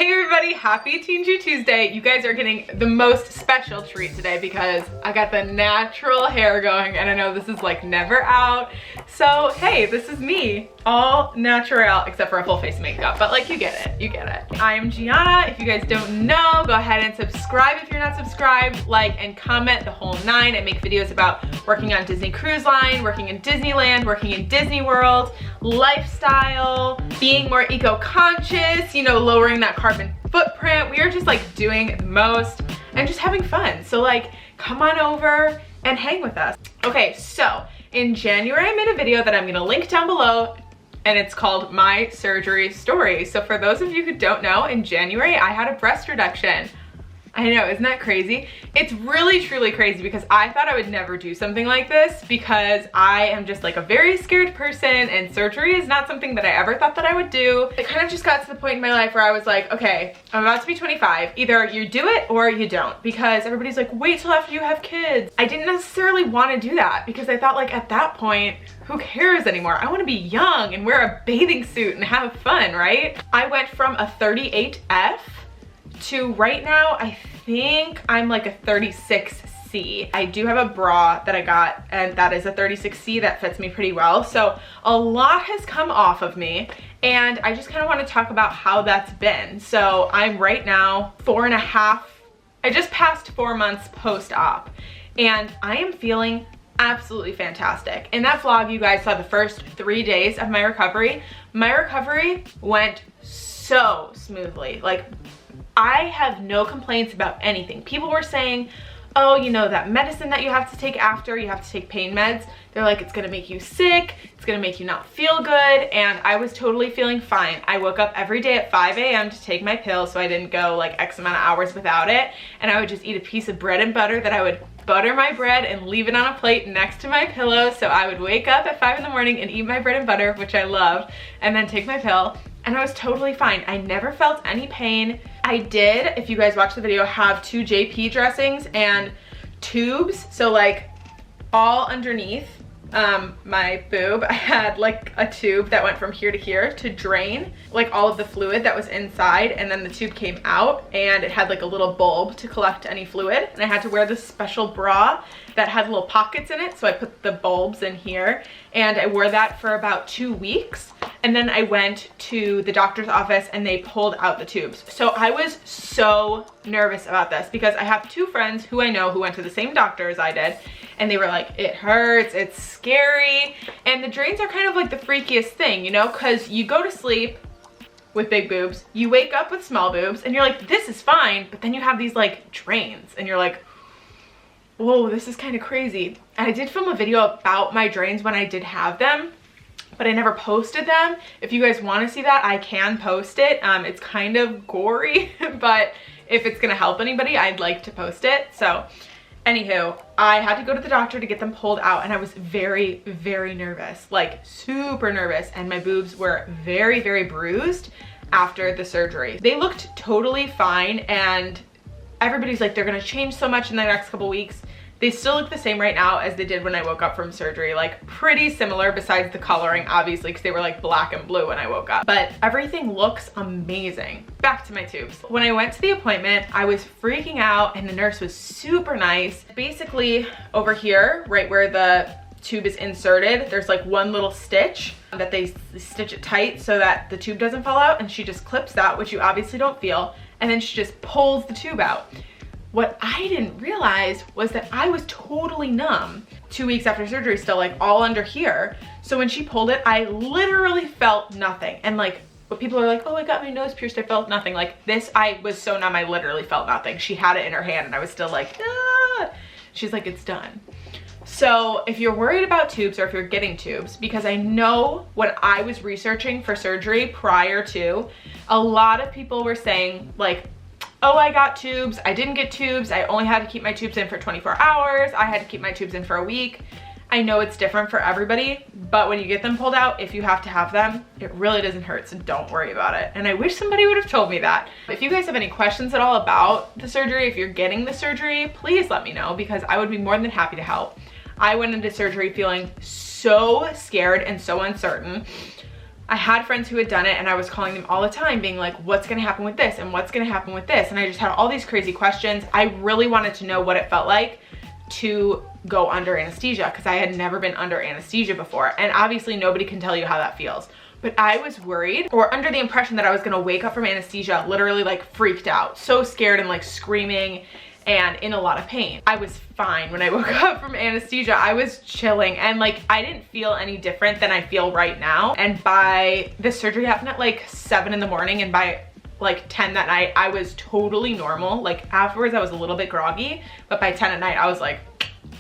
Hey everybody, happy Teen Chew Tuesday. You guys are getting the most special treat today because I got the natural hair going and I know this is like never out. So hey, this is me, all natural except for a full face of makeup, but like you get it, you get it. I am Gianna. If you guys don't know, go ahead and subscribe if you're not subscribed, like and comment the whole nine. I make videos about working on Disney Cruise Line, working in Disneyland, working in Disney World, lifestyle, being more eco-conscious, you know, lowering that carbon footprint. We are just like doing the most and just having fun. So like, come on over and hang with us. Okay, so in January, I made a video that I'm gonna link down below and it's called My Surgery Story. So for those of you who don't know, in January, I had a breast reduction. I know, isn't that crazy? It's really truly crazy because I thought I would never do something like this because I am just like a very scared person and surgery is not something that I ever thought that I would do. It kind of just got to the point in my life where I was like, okay, I'm about to be 25. Either you do it or you don't, because everybody's like, wait till after you have kids. I didn't necessarily want to do that because I thought like at that point, who cares anymore? I want to be young and wear a bathing suit and have fun, right? I went from a 38F to right now, I think I'm like a 36C. I do have a bra that I got and that is a 36C that fits me pretty well. So a lot has come off of me and I just kind of want to talk about how that's been. So I'm right now 4.5, I just passed 4 months post-op and I am feeling absolutely fantastic. In that vlog, you guys saw the first 3 days of my recovery. My recovery went so smoothly. Like, I have no complaints about anything. People were saying, oh, you know, that medicine that you have to take after, you have to take pain meds. They're like, it's gonna make you sick, it's gonna make you not feel good, and I was totally feeling fine. I woke up every day at 5 a.m. to take my pill so I didn't go like X amount of hours without it, and I would just eat a piece of bread and butter that I would butter my bread and leave it on a plate next to my pillow. So I would wake up at 5 in the morning and eat my bread and butter, which I love, and then take my pill, and I was totally fine. I never felt any pain. I did, if you guys watch the video, have 2 JP dressings and tubes. So like all underneath my boob, I had like a tube that went from here to here to drain like all of the fluid that was inside, and then the tube came out and it had like a little bulb to collect any fluid, and I had to wear this special bra that had little pockets in it, so I put the bulbs in here and I wore that for about 2 weeks, and then I went to the doctor's office and they pulled out the tubes. So I was so nervous about this because I have 2 friends who I know who went to the same doctor as I did, and they were like, it hurts, it's scary, and the drains are kind of like the freakiest thing, you know, because you go to sleep with big boobs, you wake up with small boobs, and you're like, this is fine, but then you have these like drains, and you're like, whoa, this is kind of crazy. And I did film a video about my drains when I did have them, but I never posted them. If you guys want to see that, I can post it. It's kind of gory, but if it's gonna help anybody, I'd like to post it. So anywho, I had to go to the doctor to get them pulled out, and I was very, very nervous, like super nervous, and my boobs were very, very bruised after the surgery. They looked totally fine, and everybody's like, they're gonna change so much in the next couple weeks. They still look the same right now as they did when I woke up from surgery, like pretty similar besides the coloring, obviously, because they were like black and blue when I woke up. But everything looks amazing. Back to my tubes. When I went to the appointment, I was freaking out and the nurse was super nice. Basically over here, right where the tube is inserted, there's like one little stitch that they stitch it tight so that the tube doesn't fall out, and she just clips that, which you obviously don't feel, and then she just pulls the tube out. What I didn't realize was that I was totally numb 2 weeks after surgery, still like all under here. So when she pulled it, I literally felt nothing. And like, what people are like, oh, I got my nose pierced, I felt nothing. Like this, I was so numb, I literally felt nothing. She had it in her hand and I was still like, ah. She's like, it's done. So if you're worried about tubes, or if you're getting tubes, because I know when I was researching for surgery prior to, a lot of people were saying like, oh, I got tubes, I didn't get tubes, I only had to keep my tubes in for 24 hours, I had to keep my tubes in for a week. I know it's different for everybody, but when you get them pulled out, if you have to have them, it really doesn't hurt, so don't worry about it. And I wish somebody would have told me that. If you guys have any questions at all about the surgery, if you're getting the surgery, please let me know, because I would be more than happy to help. I went into surgery feeling so scared and so uncertain. I had friends who had done it and I was calling them all the time being like, what's gonna happen with this and what's gonna happen with this? And I just had all these crazy questions. I really wanted to know what it felt like to go under anesthesia because I had never been under anesthesia before. And obviously nobody can tell you how that feels. But I was worried or under the impression that I was gonna wake up from anesthesia literally like freaked out, so scared and like screaming and in a lot of pain. I was fine when I woke up from anesthesia. I was chilling and like I didn't feel any different than I feel right now. And by the surgery happened at like 7 in the morning and by like 10 that night, I was totally normal. Like afterwards I was a little bit groggy, but by 10 at night I was like,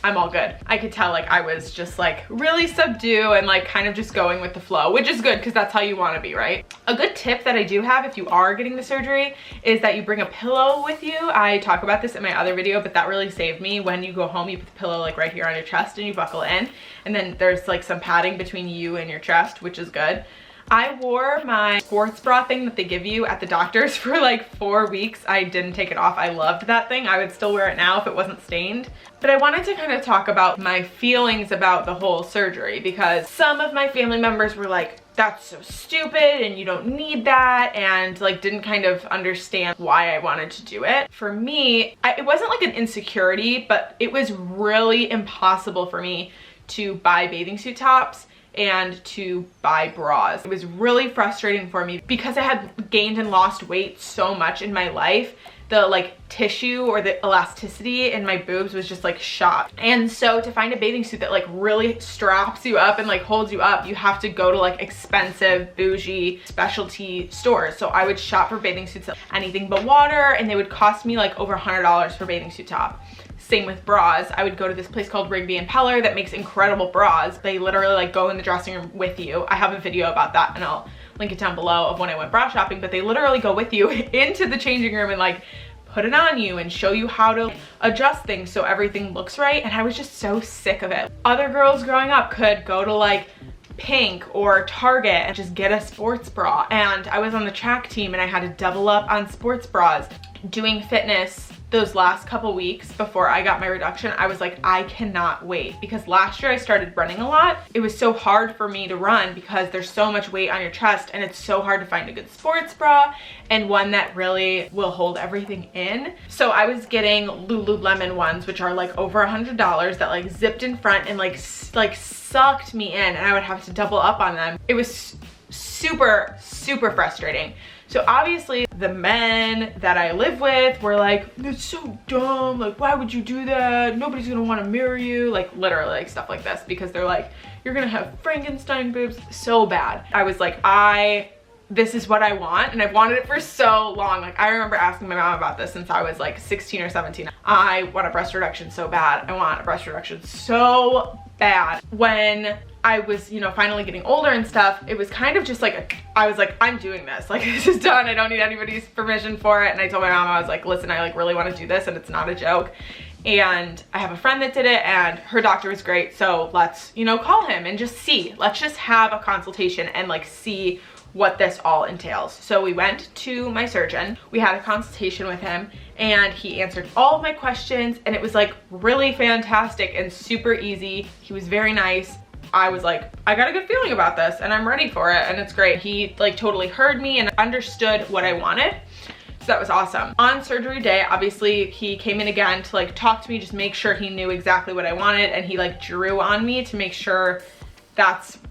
I'm all good. I could tell like I was just like really subdued and like kind of just going with the flow, which is good because that's how you want to be, right? A good tip that I do have if you are getting the surgery is that you bring a pillow with you. I talk about this in my other video, but that really saved me. When you go home, you put the pillow like right here on your chest and you buckle in, and then there's like some padding between you and your chest, which is good. I wore my sports bra thing that they give you at the doctor's for like 4 weeks. I didn't take it off. I loved that thing. I would still wear it now if it wasn't stained. But I wanted to kind of talk about my feelings about the whole surgery because some of my family members were like, that's so stupid and you don't need that, and like didn't kind of understand why I wanted to do it. For me, it wasn't like an insecurity, but it was really impossible for me to buy bathing suit tops and to buy bras. It was really frustrating for me because I had gained and lost weight so much in my life. The like tissue or the elasticity in my boobs was just like shot. And so to find a bathing suit that like really straps you up and like holds you up, you have to go to like expensive bougie specialty stores. So I would shop for bathing suits at Anything But Water, and they would cost me like over $100 for bathing suit top. Same with bras. I would go to this place called Rigby and Peller that makes incredible bras. They literally like go in the dressing room with you. I have a video about that and I'll link it down below of when I went bra shopping, but they literally go with you into the changing room and like put it on you and show you how to adjust things so everything looks right. And I was just so sick of it. Other girls growing up could go to like Pink or Target and just get a sports bra. And I was on the track team and I had to double up on sports bras. Doing fitness those last couple weeks before I got my reduction, I was like, I cannot wait, because last year I started running a lot. It was so hard for me to run because there's so much weight on your chest and it's so hard to find a good sports bra and one that really will hold everything in. So I was getting Lululemon ones, which are like over $100, that like zipped in front and like sucked me in, and I would have to double up on them. It was super frustrating. So obviously the men that I live with were like, it's so dumb, like why would you do that? Nobody's gonna wanna marry you. Like literally like stuff like this, because they're like, you're gonna have Frankenstein boobs. So bad. I was like, this is what I want, and I've wanted it for so long. Like I remember asking my mom about this since I was like 16 or 17. I want a breast reduction so bad. I want a breast reduction so bad. When I was, you know, finally getting older and stuff, it was kind of just like, I was like, I'm doing this. Like this is done. I don't need anybody's permission for it. And I told my mom, I was like, listen, I like really want to do this and it's not a joke. And I have a friend that did it and her doctor was great. So let's, you know, call him and just see. Let's just have a consultation and like see what this all entails. So we went to my surgeon, we had a consultation with him, and he answered all of my questions, and it was like really fantastic and super easy. He was very nice. I was like, I got a good feeling about this and I'm ready for it, and it's great. He like totally heard me and understood what I wanted. So that was awesome. On surgery day, obviously he came in again to like talk to me, just make sure he knew exactly what I wanted, and he like drew on me to make sure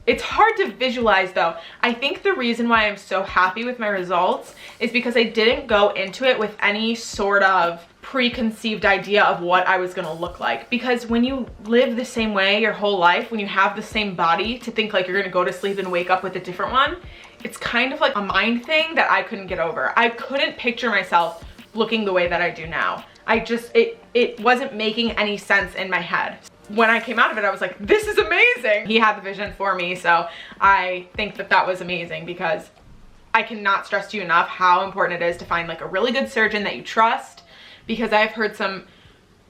it's hard to visualize though. I think the reason why I'm so happy with my results is because I didn't go into it with any sort of preconceived idea of what I was gonna look like. Because when you live the same way your whole life, when you have the same body, to think like you're gonna go to sleep and wake up with a different one, it's kind of like a mind thing that I couldn't get over. I couldn't picture myself looking the way that I do now. It wasn't making any sense in my head. When I came out of it, I was like, this is amazing. He had the vision for me, so I think that that was amazing, because I cannot stress to you enough how important it is to find like a really good surgeon that you trust, because I've heard some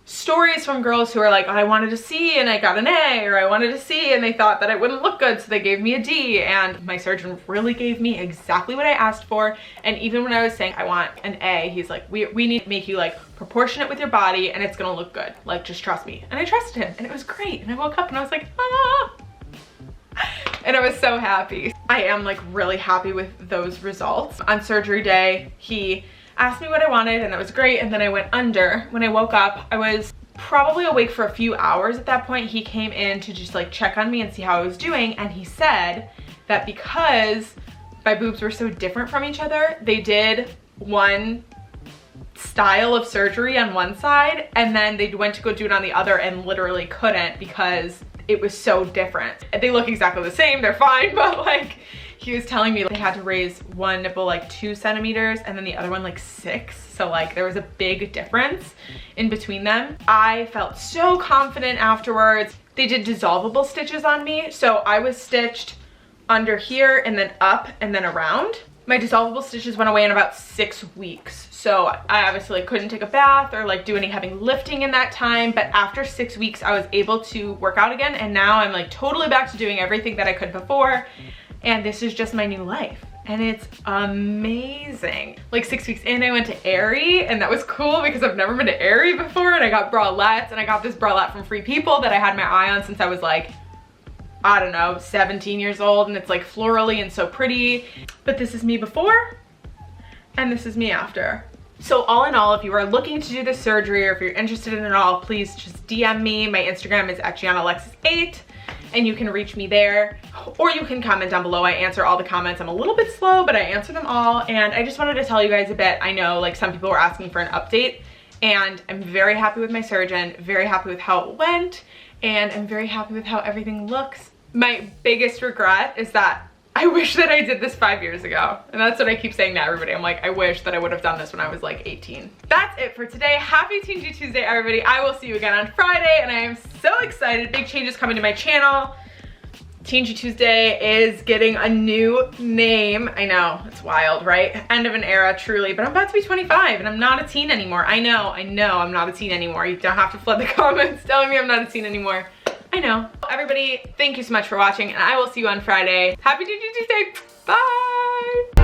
stories from girls who are like, oh, I wanted a C and I got an A, or I wanted a C and they thought that it wouldn't look good, so they gave me a D, and my surgeon really gave me exactly what I asked for. And even when I was saying I want an A, he's like, we need to make you like proportionate with your body and it's gonna look good, like just trust me. And I trusted him and it was great, and I woke up and I was like, And I was so happy. I am like really happy with those results. On surgery day, he asked me what I wanted and that was great. And then I went under. When I woke up, I was probably awake for a few hours at that point. He came in to just like check on me and see how I was doing. And he said that because my boobs were so different from each other, they did one style of surgery on one side and then they went to go do it on the other and literally couldn't because it was so different. They look exactly the same, they're fine, but like he was telling me they had to raise one nipple like 2 centimeters and then the other one like 6. So like there was a big difference in between them. I felt so confident afterwards. They did dissolvable stitches on me. So I was stitched under here and then up and then around. My dissolvable stitches went away in about 6 weeks. So I obviously couldn't take a bath or like do any heavy lifting in that time. But after 6 weeks, I was able to work out again. And now I'm like totally back to doing everything that I could before. And this is just my new life. And it's amazing. Like 6 weeks in, I went to Aerie and that was cool because I've never been to Aerie before. And I got bralettes and I got this bralette from Free People that I had my eye on since I was like, I don't know, 17 years old, and it's like florally and so pretty. But this is me before and this is me after. So all in all, if you are looking to do this surgery or if you're interested in it all, please just DM me. My Instagram is @GiannaAlexis8 and you can reach me there, or you can comment down below. I answer all the comments. I'm a little bit slow, but I answer them all. And I just wanted to tell you guys a bit. I know like some people were asking for an update and I'm very happy with my surgeon, very happy with how it went, and I'm very happy with how everything looks. My biggest regret is that I wish that I did this 5 years ago. And that's what I keep saying to everybody. I'm like, I wish that I would have done this when I was like 18. That's it for today. Happy Teensy Tuesday, everybody. I will see you again on Friday and I am so excited. Big changes coming to my channel. Teensy Tuesday is getting a new name. I know, it's wild, right? End of an era, truly, but I'm about to be 25 and I'm not a teen anymore. I know, I'm not a teen anymore. You don't have to flood the comments telling me I'm not a teen anymore. I know. Everybody, thank you so much for watching and I will see you on Friday. Happy Teensy Tuesday, bye!